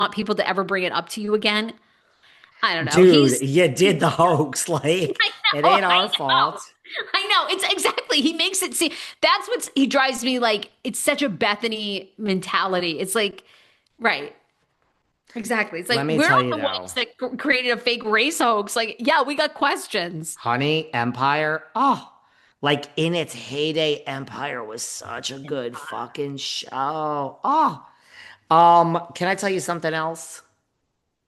want people to ever bring it up to you again. I don't know. Dude, you did the hoax. Like, I it know, ain't I our know. fault. I know. It's exactly. He makes it seem that's what's he drives me like it's such a Bethany mentality. It's like, right. Exactly. It's like Let me we're tell not you the ones though, that created a fake race hoax. Like, yeah, we got questions. Honey, Empire, oh, like in its heyday, Empire was such a good fucking show. Oh, can I tell you something else?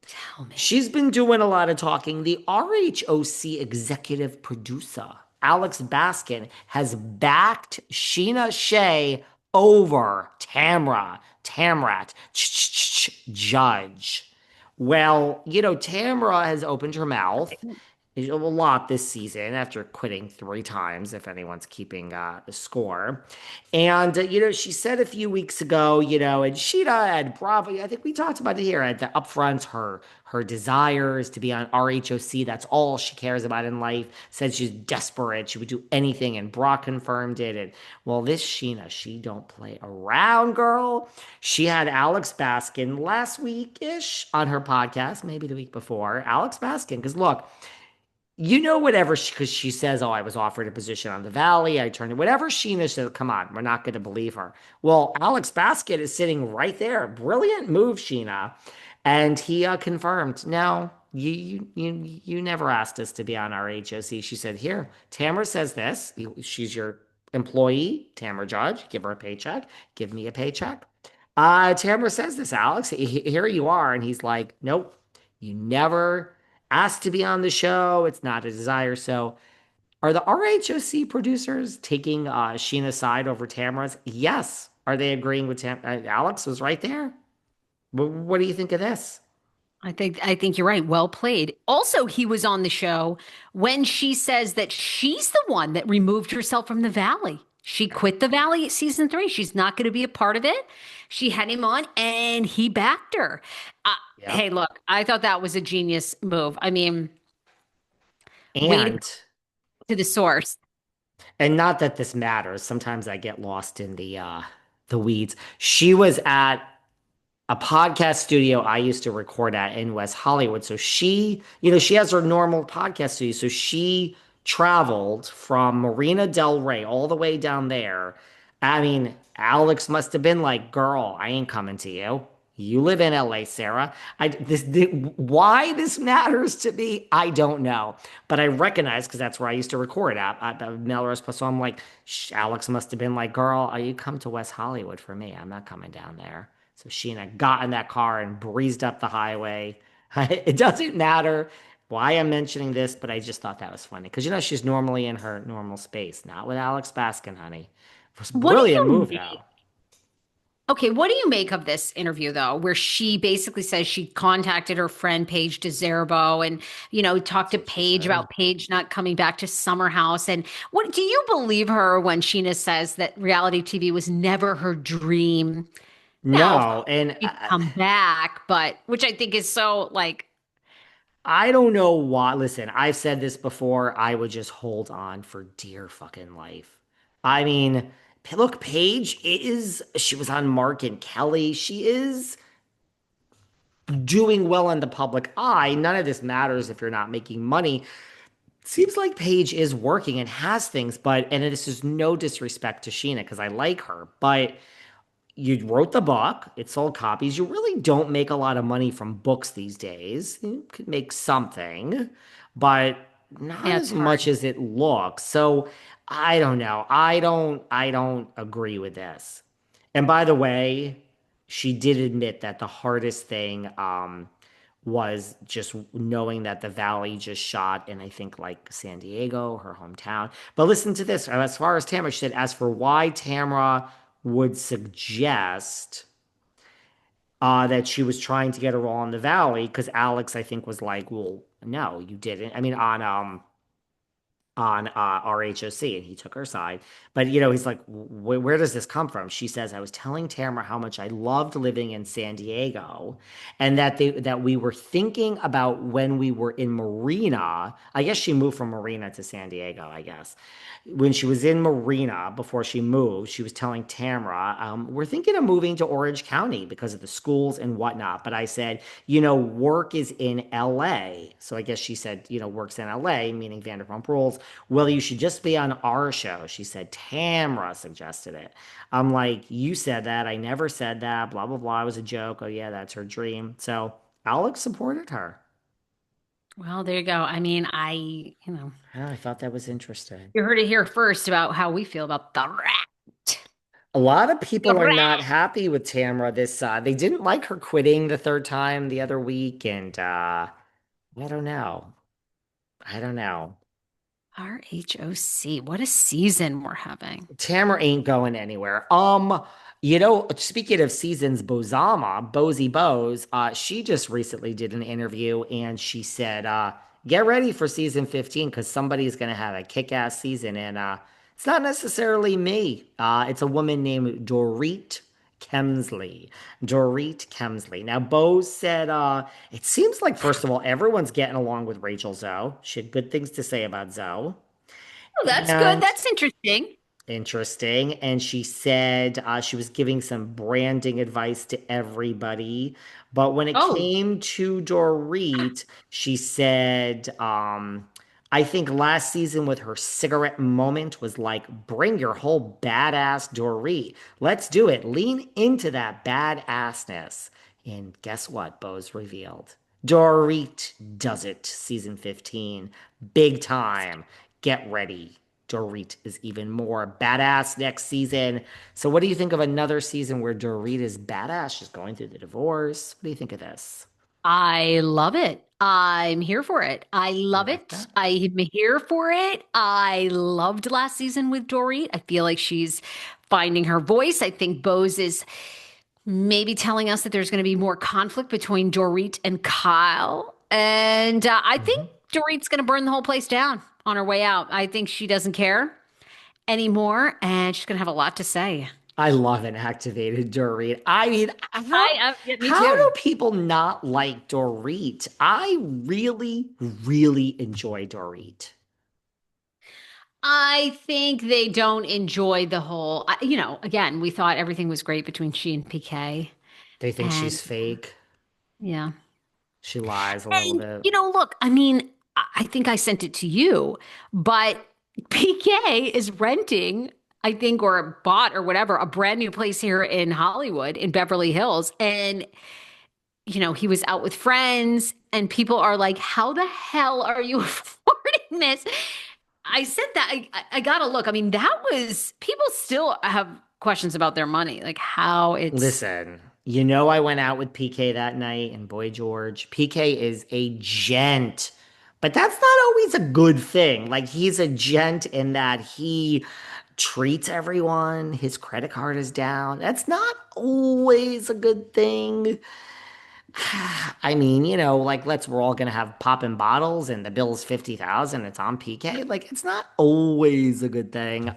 Tell me. She's been doing a lot of talking. The RHOC executive producer, Alex Baskin, has backed Scheana Shay over Tamrat, Judge. Well, Tamra has opened her mouth a lot this season after quitting 3 times, if anyone's keeping the score. And, she said a few weeks ago, and Sheeta and Bravo, I think we talked about it here at the upfront, her desires to be on RHOC. That's all she cares about in life. Said she's desperate. She would do anything. And Brock confirmed it. And well, this Sheena, she don't play around, girl. She had Alex Baskin last week-ish on her podcast, maybe the week before. Alex Baskin, because look, whatever, because she says, oh, I was offered a position on the Valley. I turned it, whatever Sheena said, come on, we're not going to believe her. Well, Alex Basket is sitting right there. Brilliant move, Sheena. And he confirmed, no, you never asked us to be on our HOC. She said, here, Tamara says this. She's your employee, Tamara Judge. Give her a paycheck. Give me a paycheck. Tamara says this, Alex. Here you are. And he's like, nope, you never asked to be on the show. It's not a desire. So, are the RHOC producers taking Sheena's side over Tamara's? Yes. Are they agreeing with Alex was right there. What do you think of this? I think you're right. Well played. Also, he was on the show when she says that she's the one that removed herself from the Valley. She quit the Valley at season 3. She's not going to be a part of it. She had him on and he backed her. Uh, hey, Yep. look, I thought that was a genius move. I mean, way to go And to the source. not that this matters. Sometimes I get lost in the weeds. She was at a podcast studio I used to record at in West Hollywood. So she has her normal podcast studio. So she traveled from Marina Del Rey all the way down there. I mean, Alex must have been like, girl, I ain't coming to you. You live in LA, Sarah. Why this matters to me, I don't know. But I recognize because that's where I used to record at Melrose Place. So I'm like, Alex must have been like, girl, you come to West Hollywood for me. I'm not coming down there. So Sheena got in that car and breezed up the highway. It doesn't matter why I'm mentioning this, but I just thought that was funny because she's normally in her normal space, not with Alex Baskin, honey. It was a What do brilliant you move though. make? Okay, what do you make of this interview though, where she basically says she contacted her friend Paige DeZerbo and, talked That's to what she Paige said. about Paige not coming back to Summer House? And what do you believe her when Sheena says that reality TV was never her dream? Now, of No, course, and she'd come back, but which I think is so like, I don't know why. Listen, I've said this before. I would just hold on for dear fucking life. I mean, look, she was on Mark and Kelly. She is doing well in the public eye. None of this matters if you're not making money. Seems like Paige is working and has things, and this is no disrespect to Sheena because I like her, but you wrote the book, it sold copies. You really don't make a lot of money from books these days. You could make something, but not yeah, as it's hard. much as it looks. So I don't know. I don't agree with this. And by the way, she did admit that the hardest thing was just knowing that the Valley just shot in, I think, like San Diego, her hometown. But listen to this. As far as Tamara, she said, as for why Tamara would suggest that she was trying to get a role in the Valley, because Alex, I think, was like, well, no, you didn't. I mean, on on RHOC, and he took her side. But he's like, Where does this come from?" She says, "I was telling Tamara how much I loved living in San Diego, and that we were thinking about when we were in Marina. I guess she moved from Marina to San Diego, I guess. When she was in Marina before she moved, she was telling Tamra, we're thinking of moving to Orange County because of the schools and whatnot. But I said, work is in LA. So I guess she said, work's in LA, meaning Vanderpump Rules. Well, you should just be on our show. She said, Tamra suggested it. I'm like, you said that. I never said that. Blah, blah, blah. It was a joke. Oh, yeah, that's her dream. So Alex supported her. Well, there you go. I mean, Yeah, I thought that was interesting. you heard it here first about how we feel about the rat. A lot of The people are not rat. happy with Tamra they didn't like her quitting the third time the other week, and I don't know. I don't know. RHOC. What a season we're having. Tamara ain't going anywhere. Speaking of seasons, Bozy Bose, she just recently did an interview and she said, get ready for season 15 because somebody's gonna have a kick-ass season, and it's not necessarily me. It's a woman named Dorit Kemsley. Dorit Kemsley. Now, Bose said, it seems like, first of all, everyone's getting along with Rachel Zoe. She had good things to say about Zoe. Oh, that's good. And That's interesting. interesting. And she said she was giving some branding advice to everybody. But when it Oh, came to Dorit, she said, I think last season with her cigarette moment was like, bring your whole badass Dorit. Let's do it. Lean into that badassness. And guess what? Bose revealed. Dorit does it, season 15. Big time. Get ready. Dorit is even more badass next season. So, what do you think of another season where Dorit is badass? She's going through the divorce. What do you think of this? I love it. I'm here for it. I You love like it. that? I'm here for it. I loved last season with Dorit. I feel like she's finding her voice. I think Bose is maybe telling us that there's going to be more conflict between Dorit and Kyle. And I think Mhm. Dorit's going to burn the whole place down on her way out. I think she doesn't care anymore and she's going to have a lot to say. I love an activated Dorit. I mean, Yeah, me how too. do people not like Dorit? I really, really enjoy Dorit. I think they don't enjoy the whole, again, we thought everything was great between she and PK. They think And she's fake. yeah. She lies a little And, bit. look, I mean, I think I sent it to you, but PK is renting, I think, or bought or whatever, a brand new place here in Hollywood, in Beverly Hills. And, he was out with friends, and people are like, how the hell are you affording this? I said that I gotta look. I mean, that was people still have questions about their money, like how it's. Listen, I went out with PK that night, and boy, George, PK is a gent. But that's not always a good thing. Like, he's a gent in that he treats everyone, his credit card is down. That's not always a good thing. I mean, like, we're all gonna have popping bottles and the bill's 50,000, it's on PK. Like, it's not always a good thing.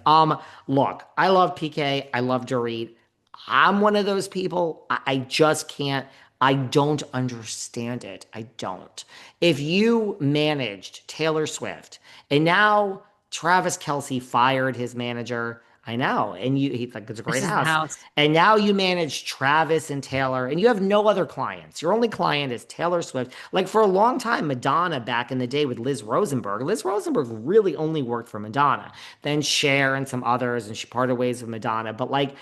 Look, I love PK, I love Dorit. I'm one of those people. I just can't, I don't understand it. I don't. If you managed Taylor Swift and now Travis Kelce fired his manager, I know, and he's like, it's a This great is the house. house. And now you manage Travis and Taylor, and you have no other clients. Your only client is Taylor Swift. Like, for a long time, Madonna back in the day with Liz Rosenberg. Liz Rosenberg really only worked for Madonna. Then Cher and some others, and she parted ways with Madonna. But like,